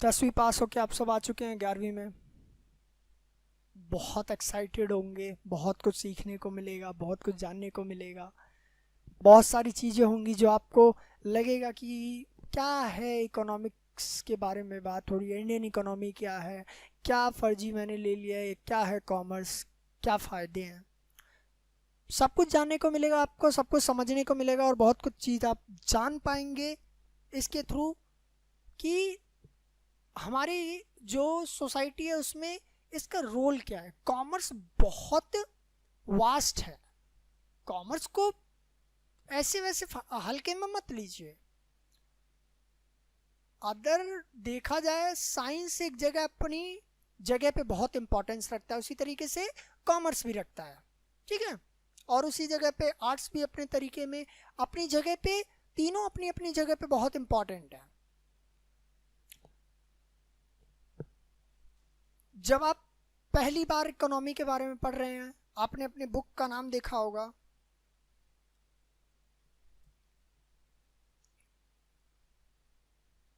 10वीं पास होके आप सब आ चुके हैं 11वीं में। बहुत एक्साइटेड होंगे, बहुत कुछ सीखने को मिलेगा, बहुत कुछ जानने को मिलेगा। बहुत सारी चीज़ें होंगी जो आपको लगेगा कि क्या है, इकोनॉमिक्स के बारे में बात हो रही है, इंडियन इकोनॉमी क्या है, क्या फर्जी मैंने ले लिया है, क्या है कॉमर्स, क्या फ़ायदे हैं। सब कुछ जानने को मिलेगा आपको, सब कुछ समझने को मिलेगा और बहुत कुछ चीज़ आप जान पाएंगे इसके थ्रू कि हमारी जो सोसाइटी है उसमें इसका रोल क्या है। कॉमर्स बहुत वास्ट है। कॉमर्स को ऐसे वैसे हल्के में मत लीजिए। अदर देखा जाए, साइंस एक जगह अपनी जगह पे बहुत इंपॉर्टेंस रखता है, उसी तरीके से कॉमर्स भी रखता है, ठीक है। और उसी जगह पे आर्ट्स भी अपने तरीके में अपनी जगह पे, तीनों अपनी अपनी जगह पे बहुत इंपॉर्टेंट है। जब आप पहली बार इकोनॉमी के बारे में पढ़ रहे हैं, आपने अपने बुक का नाम देखा होगा,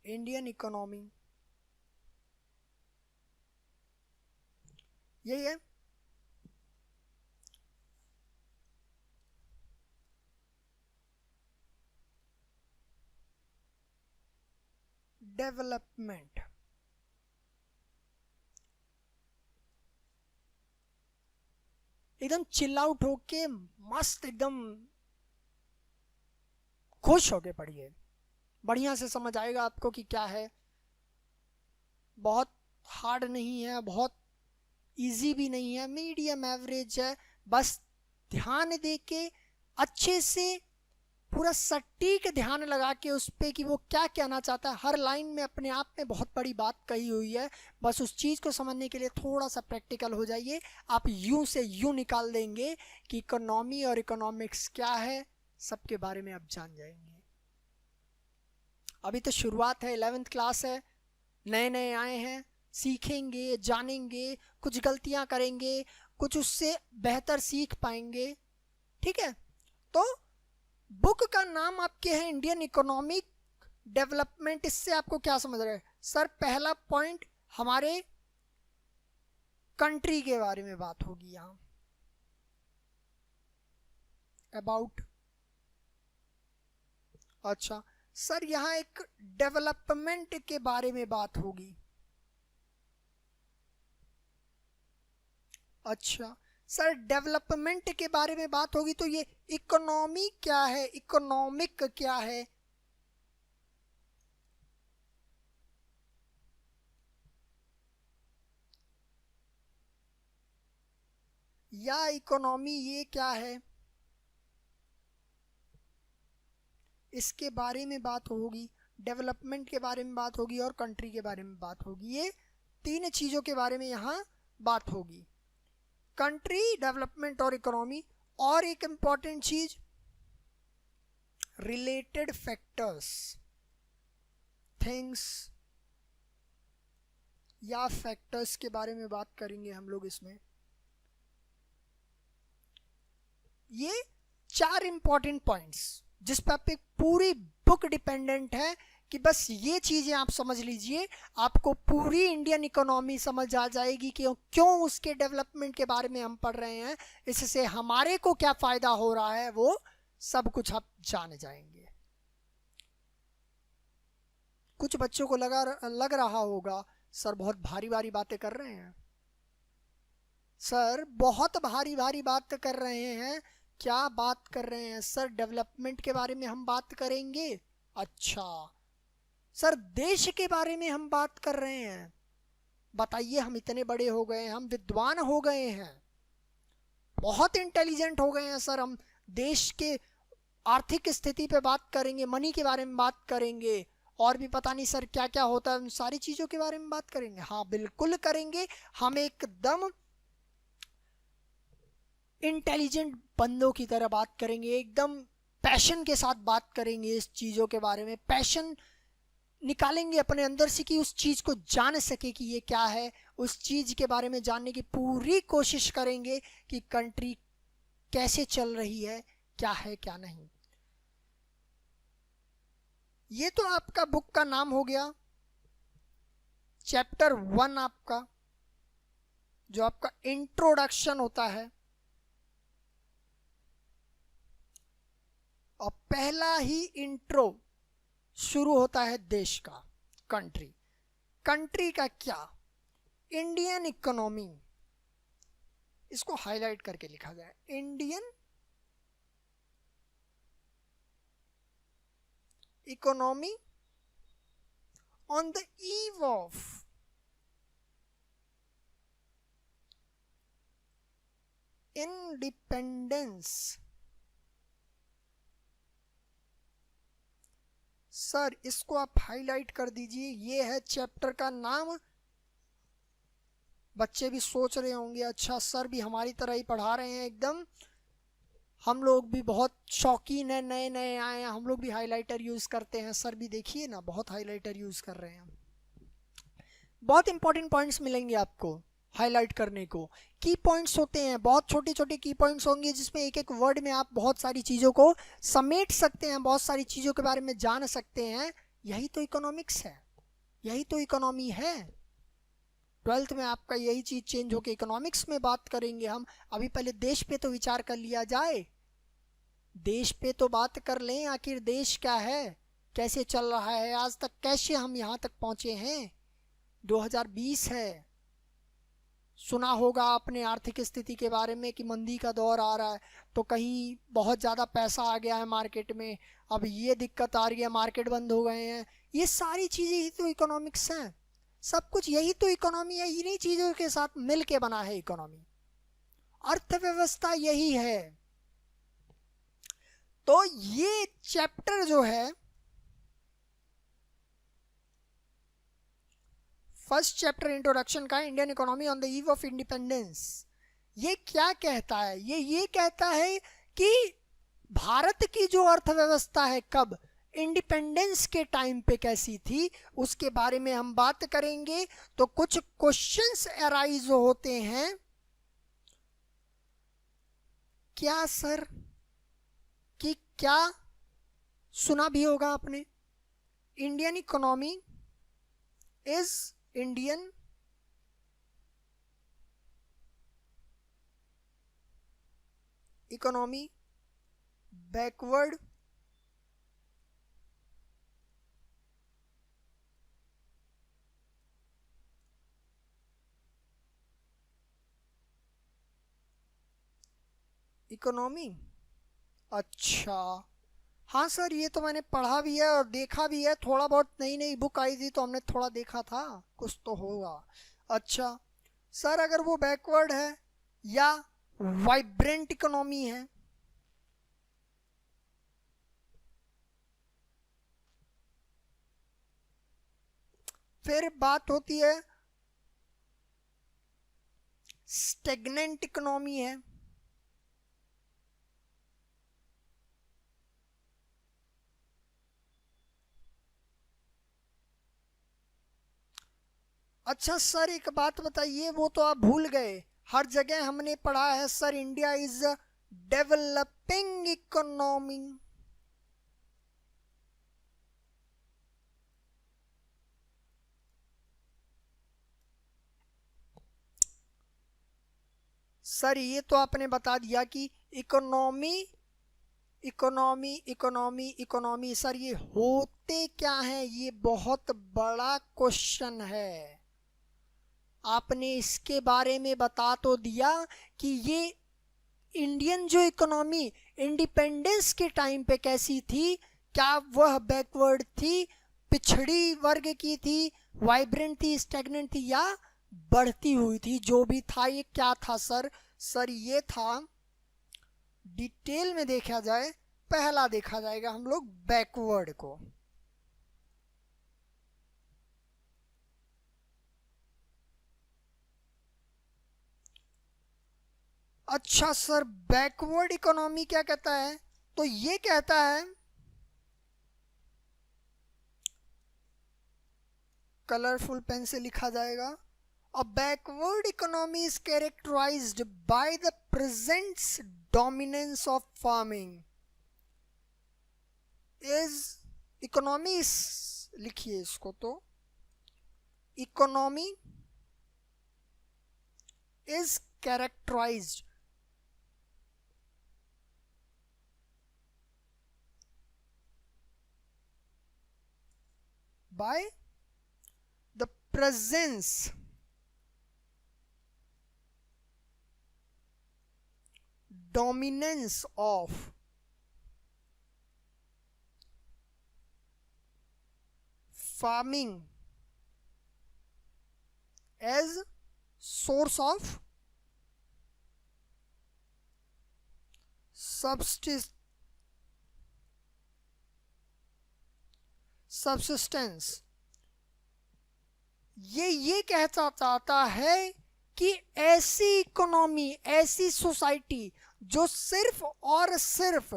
इंडियन इकोनॉमी, यही है। डेवलपमेंट, एकदम चिल आउट होके मस्त एकदम खुश होके पढ़िए, बढ़िया से समझ आएगा आपको कि क्या है। बहुत हार्ड नहीं है, बहुत इजी भी नहीं है, मीडियम एवरेज है। बस ध्यान दे के अच्छे से पूरा सटीक ध्यान लगा के उस पर कि वो क्या कहना चाहता है। हर लाइन में अपने आप में बहुत बड़ी बात कही हुई है। बस उस चीज़ को समझने के लिए थोड़ा सा प्रैक्टिकल हो जाइए। आप यूं से यूं निकाल देंगे कि इकोनॉमी और इकोनॉमिक्स क्या है, सबके बारे में आप जान जाएंगे। अभी तो शुरुआत है, 11th क्लास है, नए नए आए हैं, सीखेंगे, जानेंगे, कुछ गलतियां करेंगे, कुछ उससे बेहतर सीख पाएंगे, ठीक है। तो बुक का नाम आपके है इंडियन इकोनॉमिक डेवलपमेंट। इससे आपको क्या समझ रहे हैं सर? पहला पॉइंट, हमारे कंट्री के बारे में बात होगी यहां, अबाउट। अच्छा सर, यहां एक डेवलपमेंट के बारे में बात होगी। अच्छा सर, डेवलपमेंट के बारे में बात होगी तो ये इकोनॉमी क्या है, इकोनॉमिक क्या है? या इकोनॉमी ये क्या है, इसके बारे में बात होगी। डेवलपमेंट के बारे में बात होगी और कंट्री के बारे में बात होगी। ये तीन चीज़ों के बारे में यहाँ बात होगी, कंट्री, डेवलपमेंट और इकोनॉमी। और एक इंपॉर्टेंट चीज, रिलेटेड फैक्टर्स, थिंग्स या फैक्टर्स के बारे में बात करेंगे हम लोग इसमें। ये चार इंपॉर्टेंट पॉइंट्स जिस पर आप एक पूरी बुक डिपेंडेंट है कि बस ये चीजें आप समझ लीजिए, आपको पूरी इंडियन इकोनॉमी समझ आ जाएगी कि क्यों उसके डेवलपमेंट के बारे में हम पढ़ रहे हैं, इससे हमारे को क्या फायदा हो रहा है, वो सब कुछ आप जान जाएंगे। कुछ बच्चों को लग रहा होगा सर बहुत भारी भारी बातें कर रहे हैं, सर बहुत भारी भारी बात कर रहे हैं। क्या बात कर रहे हैं सर? डेवलपमेंट के बारे में हम बात करेंगे। अच्छा सर, देश के बारे में हम बात कर रहे हैं। बताइए, हम इतने बड़े हो गए हैं, हम विद्वान हो गए हैं, बहुत इंटेलिजेंट हो गए हैं सर, हम देश के आर्थिक स्थिति पे बात करेंगे, मनी के बारे में बात करेंगे, और भी पता नहीं सर क्या क्या होता है, उन सारी चीजों के बारे में बात करेंगे। हाँ बिल्कुल करेंगे। हम एकदम इंटेलिजेंट बंदों की तरह बात करेंगे, एकदम पैशन के साथ बात करेंगे इस चीज़ों के बारे में। पैशन निकालेंगे अपने अंदर से कि उस चीज़ को जान सके कि ये क्या है, उस चीज़ के बारे में जानने की पूरी कोशिश करेंगे कि कंट्री कैसे चल रही है, क्या है क्या नहीं। ये तो आपका बुक का नाम हो गया चैप्टर 1 आपका जो आपका इंट्रोडक्शन होता है, और पहला ही इंट्रो शुरू होता है देश का, कंट्री। कंट्री का क्या? इंडियन इकोनॉमी, इसको हाईलाइट करके लिखा जाए, Indian economy on the eve of independence. Sir इसको आप हाईलाइट कर दीजिए, ये है चैप्टर का नाम। बच्चे भी सोच रहे होंगे अच्छा सर भी हमारी तरह ही पढ़ा रहे हैं एकदम, हम लोग भी बहुत शौकीन है, नए नए आए हैं, हम लोग भी हाइलाइटर यूज करते हैं। सर भी देखिए ना बहुत हाइलाइटर यूज कर रहे हैं। बहुत इंपॉर्टेंट पॉइंट्स मिलेंगे आपको हाईलाइट करने को। की पॉइंट्स होते हैं, बहुत छोटे छोटे की पॉइंट्स होंगे जिसमें एक एक वर्ड में आप बहुत सारी चीज़ों को समेट सकते हैं, बहुत सारी चीज़ों के बारे में जान सकते हैं। यही तो इकोनॉमिक्स है, यही तो इकोनॉमी है। 12th में आपका यही चीज़ चेंज होकर इकोनॉमिक्स में बात करेंगे हम। अभी पहले देश पे तो विचार कर लिया जाए, देश पे तो बात कर लें, आखिर देश क्या है, कैसे चल रहा है, आज तक कैसे हम यहाँ तक पहुँचे हैं। 2020 है, सुना होगा आपने आर्थिक स्थिति के बारे में कि मंदी का दौर आ रहा है, तो कहीं बहुत ज़्यादा पैसा आ गया है मार्केट में, अब ये दिक्कत आ रही है, मार्केट बंद हो गए हैं। ये सारी चीज़ें ही तो इकोनॉमिक्स हैं, सब कुछ यही तो इकोनॉमी है, इन्हीं चीज़ों के साथ मिल के बना है इकोनॉमी, अर्थव्यवस्था यही है। तो ये चैप्टर जो है, फर्स्ट चैप्टर इंट्रोडक्शन का, Indian economy on the eve of independence, ये क्या कहता है? ये कहता है कि भारत की जो अर्थव्यवस्था है कब इंडिपेंडेंस के टाइम पे कैसी थी, उसके बारे में हम बात करेंगे। तो कुछ क्वेश्चंस अराइज होते हैं। क्या सर कि क्या सुना भी होगा आपने, Indian economy is Indian economy backward economy. अच्छा हाँ सर, ये तो मैंने पढ़ा भी है और देखा भी है, थोड़ा बहुत नई नई बुक आई थी तो हमने थोड़ा देखा था, कुछ तो होगा। अच्छा सर, अगर वो बैकवर्ड है या वाइब्रेंट इकोनॉमी है, फिर बात होती है स्टेगनेंट इकोनॉमी है, अच्छा सर एक बात बताइए, वो तो आप भूल गए, हर जगह हमने पढ़ा है sir India is developing economy. Sir ये तो आपने बता दिया कि economy economy economy economy, sir ये होते क्या हैं? ये बहुत बड़ा क्वेश्चन है। आपने इसके बारे में बता तो दिया कि ये इंडियन जो इकोनॉमी इंडिपेंडेंस के टाइम पे कैसी थी, क्या वह बैकवर्ड थी, पिछड़ी वर्ग की थी, वाइब्रेंट थी, स्टैग्नेंट थी, या बढ़ती हुई थी? जो भी था ये क्या था सर? सर ये था, डिटेल में देखा जाए, पहला देखा जाएगा हम लोग बैकवर्ड को। अच्छा सर, बैकवर्ड इकोनॉमी क्या कहता है? तो ये कहता है, कलरफुल पेन से लिखा जाएगा, a backward economy is characterised by the presence dominance of farming is economy, लिखिए इसको, तो economy is characterised by the presence dominance of farming as source of subsistence। ये कहना चाहता है कि ऐसी इकोनॉमी, ऐसी सोसाइटी जो सिर्फ और सिर्फ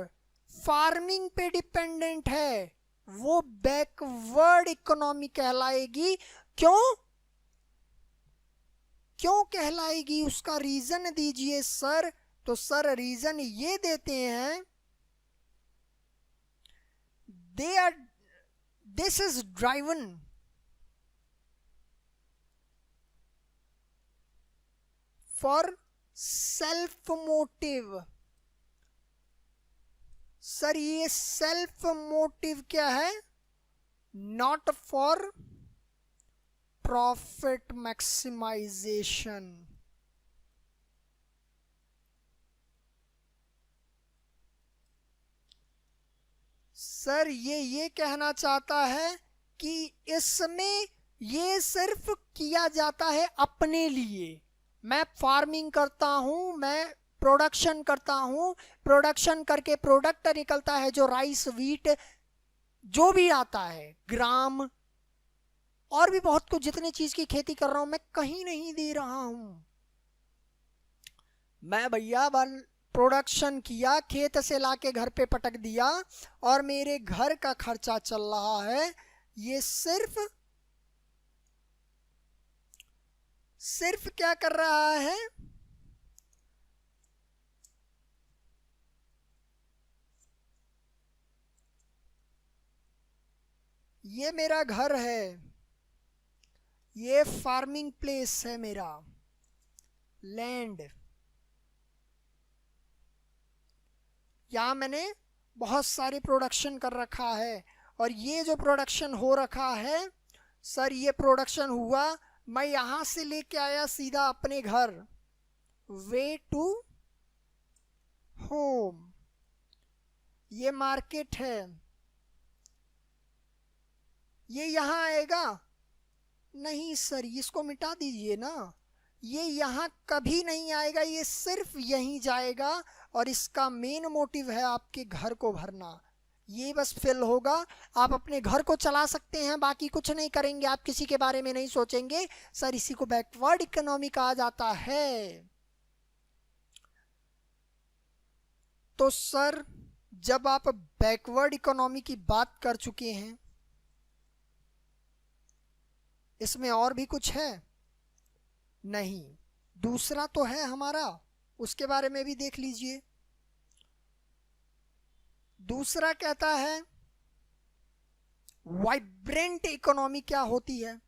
फार्मिंग पे डिपेंडेंट है, वो बैकवर्ड इकोनॉमी कहलाएगी। क्यों क्यों कहलाएगी? उसका रीजन दीजिए सर। तो सर रीजन ये देते हैं, this is driven for self motive. Sir ये सेल्फ मोटिव क्या है? Not for profit maximisation. Sir ये कहना चाहता है कि इसमें ये सिर्फ किया जाता है अपने लिए। मैं फार्मिंग करता हूं, मैं प्रोडक्शन करता हूं, प्रोडक्शन करके प्रोडक्ट निकलता है जो राइस, वीट, जो भी आता है, ग्राम, और भी बहुत कुछ, जितनी चीज की खेती कर रहा हूं मैं कहीं नहीं दे रहा हूं। मैं भैया प्रोडक्शन किया, खेत से लाके घर पे पटक दिया और मेरे घर का खर्चा चल रहा है। ये सिर्फ क्या कर रहा है? ये मेरा घर है, ये फार्मिंग प्लेस है, मेरा लैंड। यहां मैंने बहुत सारी प्रोडक्शन कर रखा है, और ये जो प्रोडक्शन हो रखा है सर, ये प्रोडक्शन हुआ, मैं यहां से लेके आया सीधा अपने घर, वे टू होम। ये मार्केट है, ये यहां आएगा नहीं सर, इसको मिटा दीजिए ना। ये यहां कभी नहीं आएगा, ये सिर्फ यहीं जाएगा, और इसका मेन मोटिव है आपके घर को भरना। ये बस फिल होगा, आप अपने घर को चला सकते हैं, बाकी कुछ नहीं करेंगे, आप किसी के बारे में नहीं सोचेंगे। सर इसी को बैकवर्ड इकोनॉमी कहा जाता है। तो सर जब आप बैकवर्ड इकोनॉमी की बात कर चुके हैं, इसमें और भी कुछ है? नहीं, दूसरा तो है हमारा, उसके बारे में भी देख लीजिए। दूसरा कहता है वाइब्रेंट इकोनॉमी क्या होती है?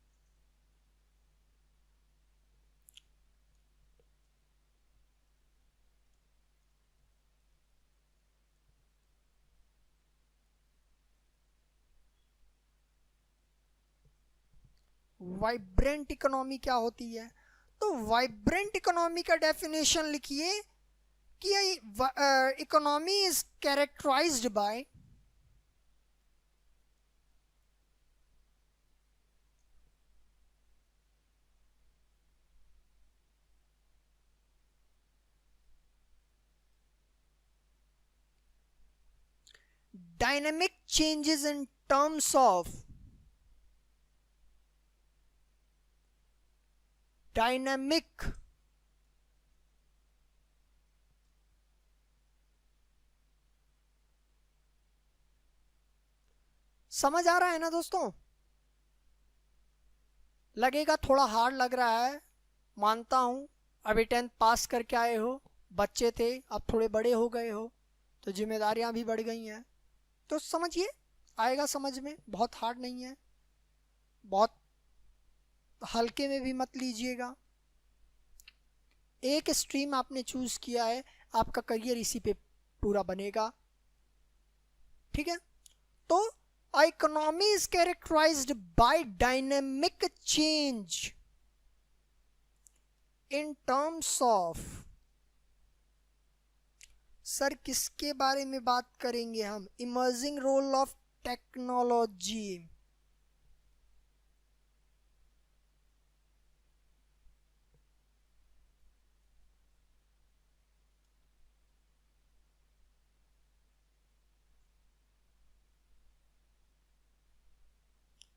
वाइब्रेंट इकोनॉमी क्या होती है? तो वाइब्रेंट इकोनॉमी का डेफिनेशन लिखिए कि economy is characterised by dynamic changes in terms of dynamic समझ आ रहा है ना दोस्तों? लगेगा थोड़ा हार्ड लग रहा है, मानता हूं। अभी 10th पास करके आए हो, बच्चे थे, अब थोड़े बड़े हो गए हो, तो जिम्मेदारियां भी बढ़ गई हैं, तो समझिए, आएगा समझ में, बहुत हार्ड नहीं है, बहुत हल्के में भी मत लीजिएगा। एक स्ट्रीम आपने चूज किया है, आपका करियर इसी पे पूरा बनेगा, ठीक है। तो economy is characterised by dynamic change in terms of, sir किसके बारे में बात करेंगे हम? Emerging role of technology.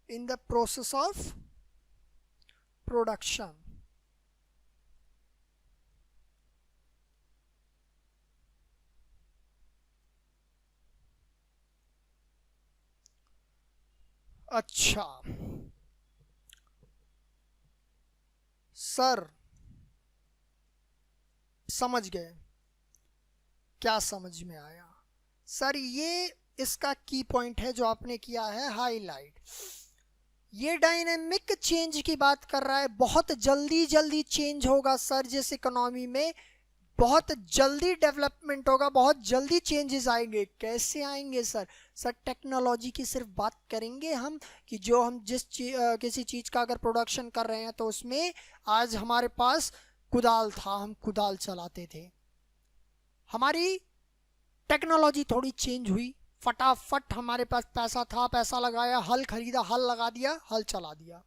in the process of production। अच्छा सर, समझ गए? क्या समझ में आया सर? ये इसका की पॉइंट है जो आपने किया है हाईलाइट। ये डायनेमिक चेंज की बात कर रहा है, बहुत जल्दी जल्दी चेंज होगा सर। जिस इकोनॉमी में बहुत जल्दी डेवलपमेंट होगा, बहुत जल्दी चेंजेस आएंगे। कैसे आएंगे सर? सर टेक्नोलॉजी की सिर्फ बात करेंगे हम कि जो हम किसी चीज़ का अगर प्रोडक्शन कर रहे हैं तो उसमें आज हमारे पास कुदाल था, हम कुदाल चलाते थे। हमारी टेक्नोलॉजी थोड़ी चेंज हुई, फटाफट हमारे पास पैसा था, पैसा लगाया, हल खरीदा, हल लगा दिया, हल चला दिया।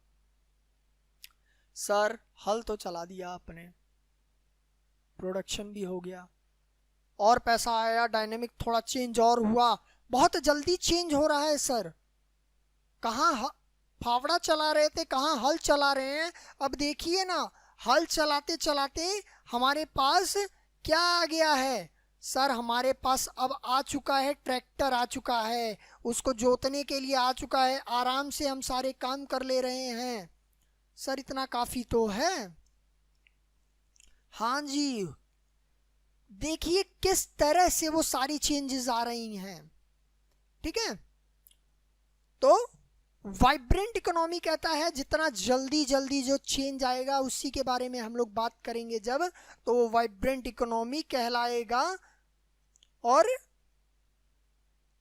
सर हल तो चला दिया आपने, प्रोडक्शन भी हो गया और पैसा आया, डायनेमिक थोड़ा चेंज और हुआ, बहुत जल्दी चेंज हो रहा है सर। कहाँ फावड़ा चला रहे थे, कहाँ हल चला रहे हैं। अब देखिए ना, हल चलाते चलाते हमारे पास क्या आ गया है सर? हमारे पास अब आ चुका है ट्रैक्टर, आ चुका है, उसको जोतने के लिए आ चुका है, आराम से हम सारे काम कर ले रहे हैं सर। इतना काफी तो है। हाँ जी, देखिए किस तरह से वो सारी चेंजेस आ रही हैं, ठीक है। तो वाइब्रेंट इकोनॉमी कहता है जितना जल्दी जल्दी जो चेंज आएगा उसी के बारे में हम लोग बात करेंगे जब, तो वो वाइब्रेंट इकोनॉमी कहलाएगा। और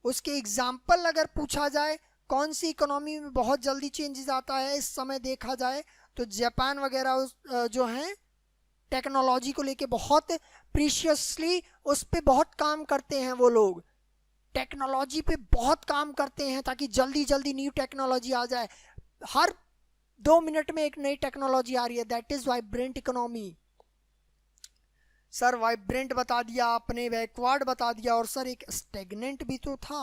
उसके एग्जाम्पल अगर पूछा जाए कौन सी इकोनॉमी में बहुत जल्दी चेंजेस आता है इस समय देखा जाए, तो जापान वगैरह जो हैं टेक्नोलॉजी को लेके बहुत प्रीशियसली उस पर बहुत काम करते हैं। वो लोग टेक्नोलॉजी पे बहुत काम करते हैं ताकि जल्दी जल्दी न्यू टेक्नोलॉजी आ जाए। हर 2 मिनट में एक नई टेक्नोलॉजी आ रही है। That is vibrant economy. Sir vibrant बता दिया आपने, बैकवर्ड बता दिया, और सर एक स्टेगनेंट भी तो था।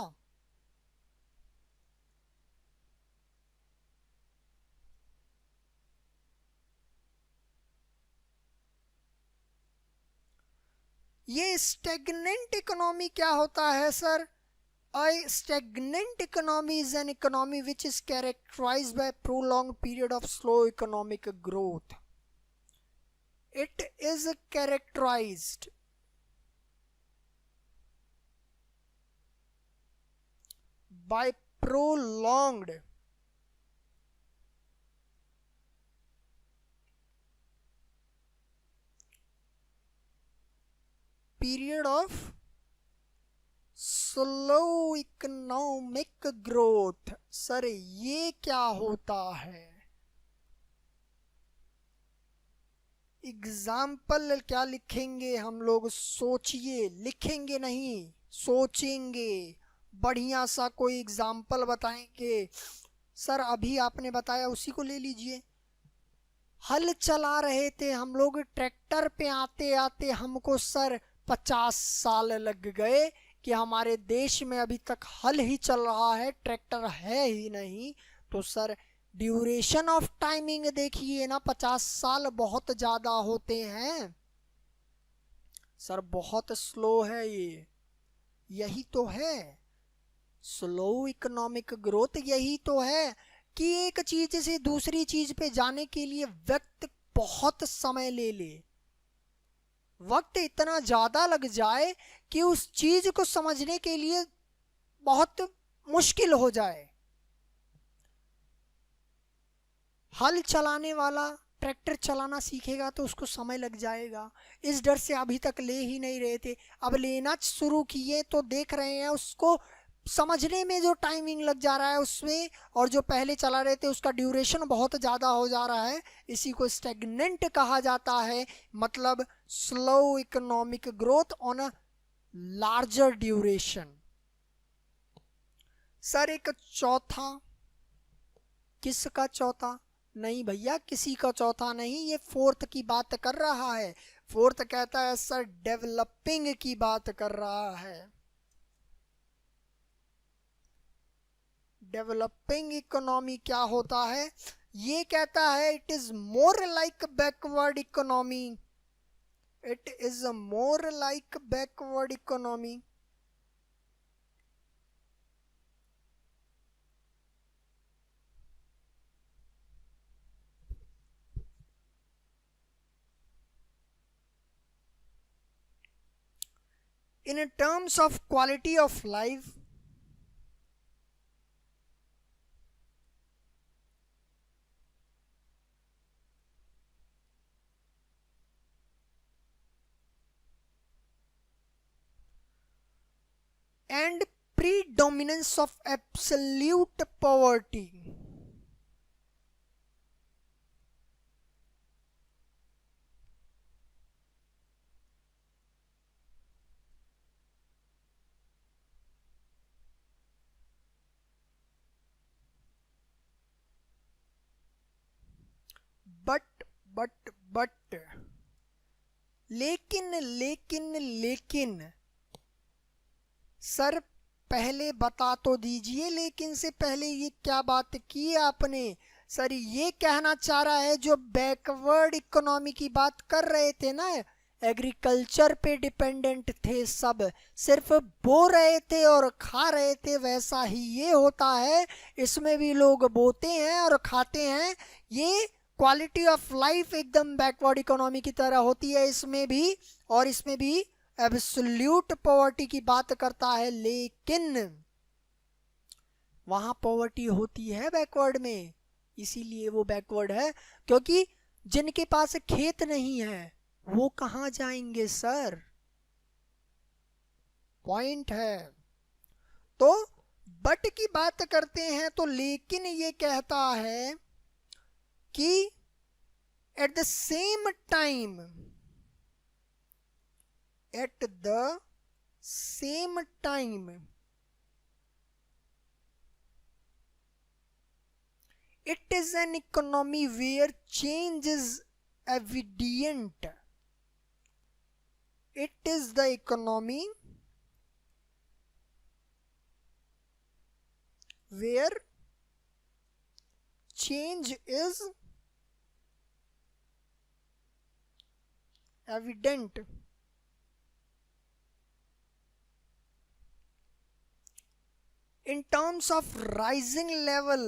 ये स्टेगनेंट इकोनॉमी क्या होता है sir? A stagnant economy is an economy which is characterized by a prolonged period of slow economic growth. It is characterized by prolonged period of slow economic growth. Sir ये क्या होता है? Example क्या लिखेंगे हम लोग? सोचिए, लिखेंगे नहीं, सोचेंगे। बढ़िया सा कोई एग्जाम्पल बताएंगे। सर अभी आपने बताया उसी को ले लीजिए। हल चला रहे थे हम लोग, ट्रैक्टर पे आते आते हमको सर 50 साल लग गए कि हमारे देश में अभी तक हल ही चल रहा है, ट्रैक्टर है ही नहीं। तो सर ड्यूरेशन ऑफ टाइमिंग देखिए ना, 50 साल बहुत ज़्यादा होते हैं सर, बहुत स्लो है ये। यही तो है स्लो इकोनॉमिक ग्रोथ, यही तो है कि एक चीज से दूसरी चीज पे जाने के लिए व्यक्ति बहुत समय ले ले, वक्त इतना ज्यादा लग जाए कि उस चीज को समझने के लिए बहुत मुश्किल हो जाए। हल चलाने वाला ट्रैक्टर चलाना सीखेगा तो उसको समय लग जाएगा, इस डर से अभी तक ले ही नहीं रहे थे। अब लेना शुरू किए तो देख रहे हैं उसको समझने में जो टाइमिंग लग जा रहा है उसमें, और जो पहले चला रहे थे उसका ड्यूरेशन बहुत ज़्यादा हो जा रहा है। इसी को स्टेगनेंट कहा जाता है, मतलब slow economic growth on a larger duration. Sir एक चौथा, किसका चौथा? नहीं भैया, किसी का चौथा नहीं, ये फोर्थ की बात कर रहा है। फोर्थ कहता है सर डेवलपिंग की बात कर रहा है। डेवलपिंग इकोनॉमी क्या होता है? ये कहता है it is more like backward economy, it is more like backward economy. In terms of quality of life, and predominance of absolute poverty, but लेकिन सर पहले बता तो दीजिए, लेकिन से पहले ये क्या बात की आपने? सर ये कहना चाह रहा है जो बैकवर्ड इकोनॉमी की बात कर रहे थे ना, एग्रीकल्चर पे डिपेंडेंट थे सब, सिर्फ बो रहे थे और खा रहे थे, वैसा ही ये होता है। इसमें भी लोग बोते हैं और खाते हैं। ये क्वालिटी ऑफ लाइफ एकदम बैकवर्ड इकोनॉमी की तरह होती है इसमें भी, और इसमें भी एब्सोल्यूट पॉवर्टी की बात करता है, लेकिन वहां पॉवर्टी होती है बैकवर्ड में, इसीलिए वो बैकवर्ड है। क्योंकि जिनके पास खेत नहीं है वो कहां जाएंगे सर, पॉइंट है। तो बट की बात करते हैं तो लेकिन ये कहता है कि at the same time, at the same time, it is an economy where change is evident. It is the economy where change is evident. In terms of rising level,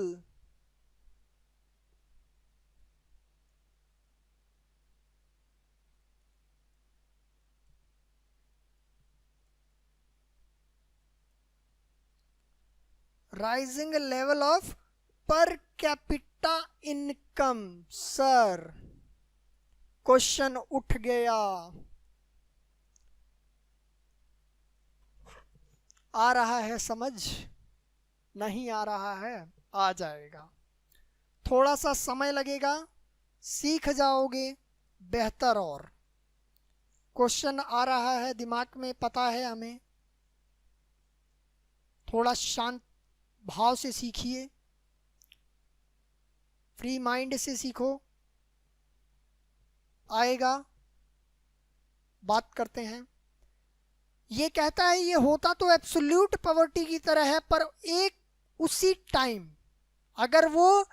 rising level of per capita income, sir question उठ गया। आ रहा है समझ? नहीं आ रहा है? आ जाएगा, थोड़ा सा समय लगेगा, सीख जाओगे बेहतर। और क्वेश्चन आ रहा है दिमाग में, पता है हमें, थोड़ा शांत भाव से सीखिए, फ्री माइंड से सीखो, आएगा। बात करते हैं। ये कहता है ये होता तो एब्सोल्यूट पॉवर्टी की तरह है, पर एक उसी टाइम अगर वो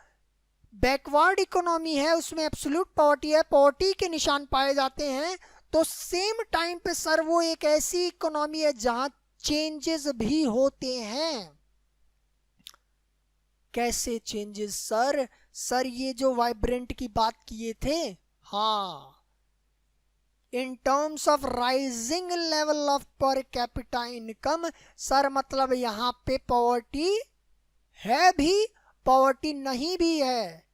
बैकवर्ड इकोनॉमी है, उसमें एब्सोल्यूट पॉवर्टी है, पॉवर्टी के निशान पाए जाते हैं, तो सेम टाइम पे सर वो एक ऐसी इकोनॉमी है जहां चेंजेस भी होते हैं। कैसे चेंजेस सर? सर ये जो वाइब्रेंट की बात किए थे, हाँ, इन terms of rising level of per capita income, sir मतलब यहां पे पॉवर्टी है भी, पॉवर्टी नहीं भी है।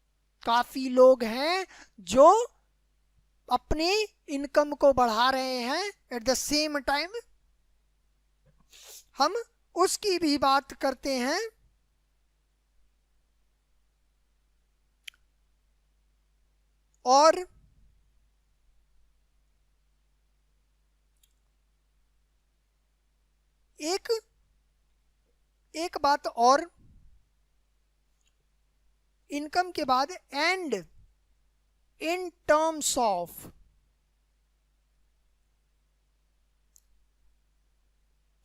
काफी लोग हैं जो अपने इनकम को बढ़ा रहे हैं, एट द सेम टाइम हम उसकी भी बात करते हैं। और एक एक बात और, इनकम के बाद, and in terms of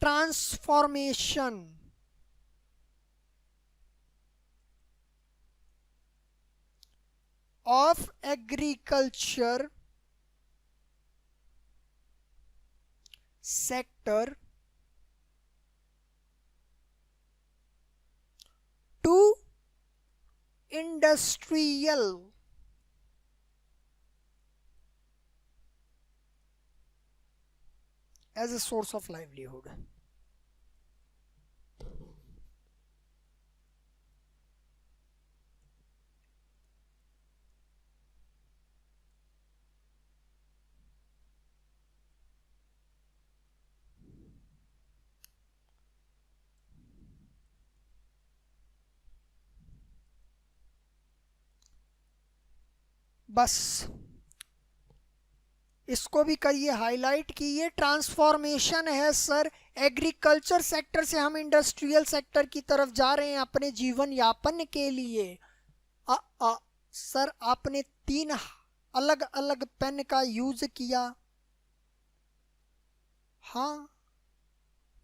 transformation of agriculture sector to industrial as a source of livelihood. बस इसको भी करिए हाईलाइट कि ये ट्रांसफॉर्मेशन है सर, एग्रीकल्चर सेक्टर से हम इंडस्ट्रियल सेक्टर की तरफ जा रहे हैं अपने जीवन यापन के लिए। सर आपने 3 अलग अलग पेन का यूज किया। हाँ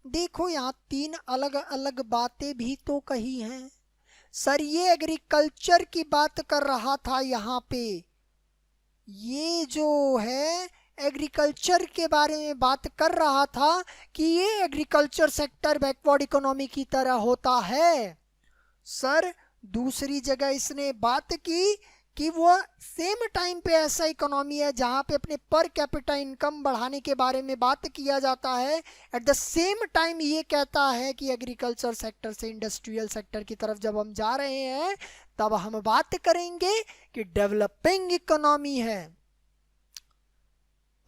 देखो यहाँ 3 अलग अलग बातें भी तो कही हैं सर। ये एग्रीकल्चर की बात कर रहा था यहाँ पे, ये जो है एग्रीकल्चर के बारे में बात कर रहा था कि ये एग्रीकल्चर सेक्टर बैकवर्ड इकोनॉमी की तरह होता है। सर दूसरी जगह इसने बात की कि वो सेम टाइम पे ऐसा इकोनॉमी है जहां पे अपने पर कैपिटा इनकम बढ़ाने के बारे में बात किया जाता है, एट द सेम टाइम ये कहता है कि एग्रीकल्चर सेक्टर से इंडस्ट्रियल सेक्टर की तरफ जब हम जा रहे हैं तब हम बात करेंगे कि डेवलपिंग इकोनॉमी है।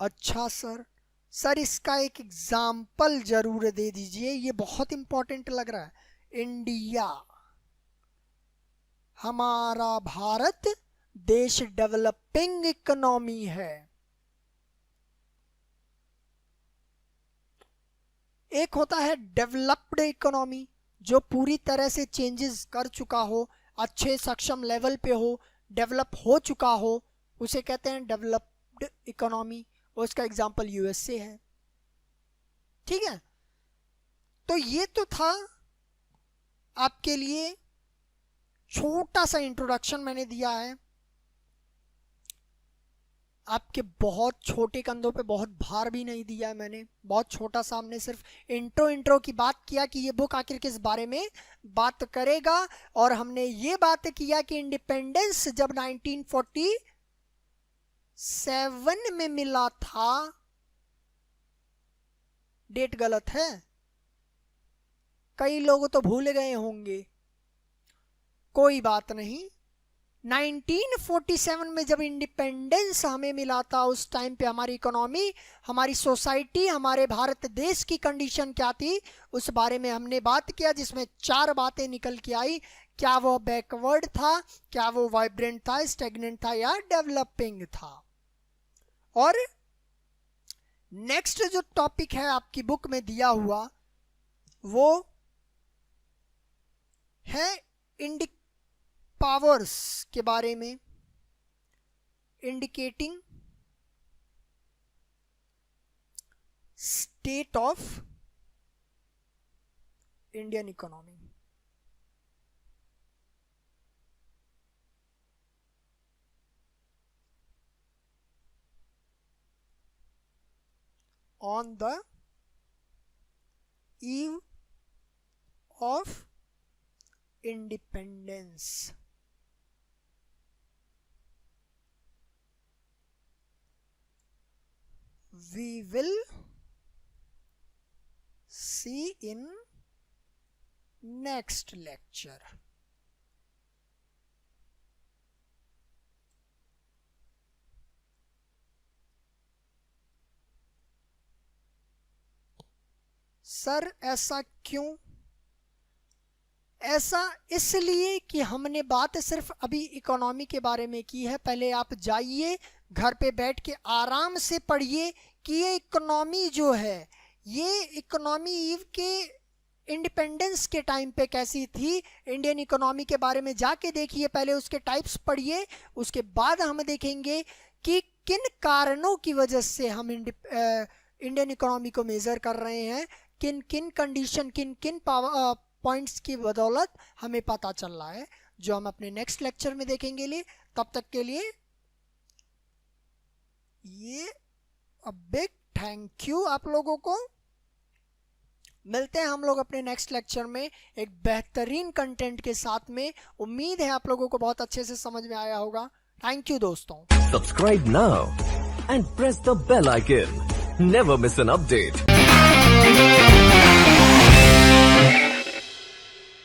अच्छा सर इसका एक एग्जाम्पल जरूर दे दीजिए, ये बहुत इंपॉर्टेंट लग रहा है। इंडिया, हमारा भारत देश डेवलपिंग इकोनॉमी है। एक होता है डेवलप्ड इकोनॉमी जो पूरी तरह से चेंजेस कर चुका हो, अच्छे सक्षम लेवल पे हो, डेवलप हो चुका हो, उसे कहते हैं डेवलप्ड इकोनॉमी, और उसका एग्जांपल यूएसए है। ठीक है, तो ये तो था आपके लिए छोटा सा इंट्रोडक्शन मैंने दिया है। आपके बहुत छोटे कंधों पे बहुत भार भी नहीं दिया है मैंने, बहुत छोटा सा हमने सिर्फ इंट्रो की बात किया कि ये बुक आखिर किस बारे में बात करेगा। और हमने ये बात किया कि इंडिपेंडेंस जब 1947 में मिला था, डेट गलत है, कई लोग तो भूल गए होंगे, कोई बात नहीं। 1947 में जब इंडिपेंडेंस हमें मिला था, उस टाइम पे हमारी इकोनॉमी, हमारी सोसाइटी, हमारे भारत देश की कंडीशन क्या थी उस बारे में हमने बात किया, जिसमें 4 बातें निकल के आई। क्या वो बैकवर्ड था, क्या वो वाइब्रेंट था, स्टेगनेंट था, या डेवलपिंग था। और नेक्स्ट जो टॉपिक है आपकी बुक में दिया हुआ वो है पावर्स के बारे में, indicating state of Indian economy. On the eve of independence। We will see in next lecture। Sir ऐसा क्यों? ऐसा इसलिए कि हमने बात सिर्फ अभी इकोनॉमी के बारे में की है। पहले आप जाइए घर पे बैठ के आराम से पढ़िए कि ये इकोनॉमी जो है, ये इकोनॉमी ईव के इंडिपेंडेंस के टाइम पे कैसी थी। इंडियन इकोनॉमी के बारे में जाके देखिए, पहले उसके टाइप्स पढ़िए, उसके बाद हम देखेंगे कि किन कारणों की वजह से हम इंडियन इकोनॉमी को मेजर कर रहे हैं, किन किन कंडीशन, किन किन पॉइंट्स की बदौलत हमें पता चल रहा है, जो हम अपने नेक्स्ट लेक्चर में देखेंगे। लिए तब तक के लिए ये अ बिग थैंक यू आप लोगों को। मिलते हैं हम लोग अपने नेक्स्ट लेक्चर में एक बेहतरीन कंटेंट के साथ में। उम्मीद है आप लोगों को बहुत अच्छे से समझ में आया होगा। थैंक यू दोस्तों। Subscribe now and press the bell icon. Never miss an update.